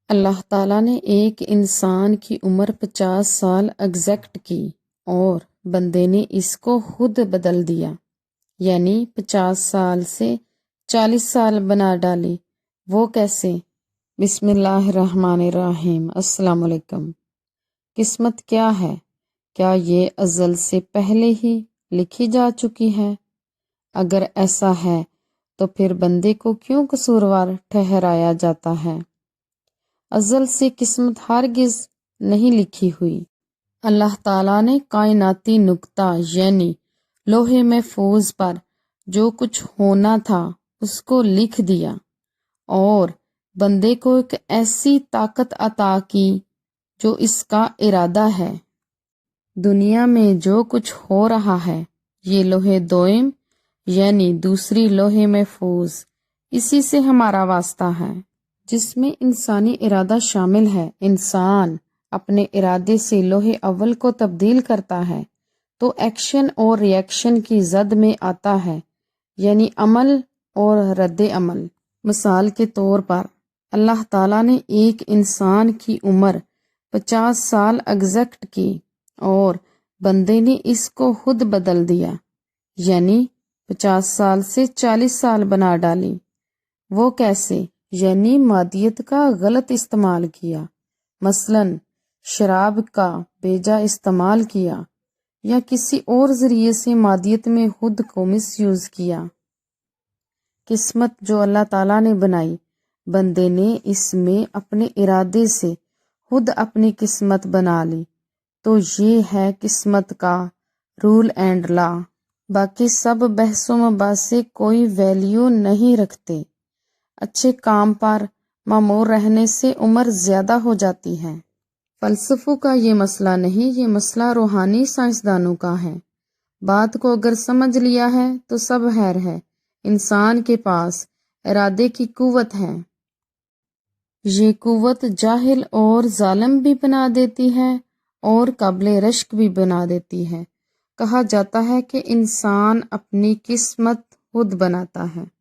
اللہ تعالیٰ نے ایک انسان کی عمر 50 سال ایگزیکٹ کی اور بندے نے اس کو خود بدل دیا، یعنی 50 سال سے 40 سال بنا ڈالی۔ وہ کیسے؟ بسم اللہ الرحمن الرحیم۔ السلام علیکم۔ قسمت کیا ہے؟ کیا یہ ازل سے پہلے ہی لکھی جا چکی ہے؟ اگر ایسا ہے تو پھر بندے کو کیوں قصوروار ٹھہرایا جاتا ہے؟ ازل سے قسمت ہرگز نہیں لکھی ہوئی۔ اللہ تعالیٰ نے کائناتی نقطہ یعنی لوح محفوظ پر جو کچھ ہونا تھا اس کو لکھ دیا اور بندے کو ایک ایسی طاقت عطا کی جو اس کا ارادہ ہے۔ دنیا میں جو کچھ ہو رہا ہے یہ لوح دوئم یعنی دوسری لوح محفوظ، اسی سے ہمارا واسطہ ہے، جس میں انسانی ارادہ شامل ہے۔ انسان اپنے ارادے سے لوح اول کو تبدیل کرتا ہے تو ایکشن اور ری ایکشن کی زد میں آتا ہے، یعنی عمل اور رد عمل۔ مثال کے طور پر اللہ تعالیٰ نے ایک انسان کی عمر 50 سال ایگزیکٹ کی اور بندے نے اس کو خود بدل دیا، یعنی 50 سال سے 40 سال بنا ڈالی۔ وہ کیسے؟ یعنی مادیت کا غلط استعمال کیا، مثلاً شراب کا بیجا استعمال کیا یا کسی اور ذریعے سے مادیت میں خود کو مس یوز کیا۔ قسمت جو اللہ تعالیٰ نے بنائی، بندے نے اس میں اپنے ارادے سے خود اپنی قسمت بنا لی، تو یہ ہے قسمت کا رول اینڈ لا۔ باقی سب بحث و مباحثے کوئی ویلیو نہیں رکھتے۔ اچھے کام پر معمور رہنے سے عمر زیادہ ہو جاتی ہے۔ فلسفوں کا یہ مسئلہ نہیں، یہ مسئلہ روحانی سائنسدانوں کا ہے۔ بات کو اگر سمجھ لیا ہے تو سب خیر ہے۔ انسان کے پاس ارادے کی قوت ہے۔ یہ قوت جاہل اور ظالم بھی بنا دیتی ہے اور قابل رشک بھی بنا دیتی ہے۔ کہا جاتا ہے کہ انسان اپنی قسمت خود بناتا ہے۔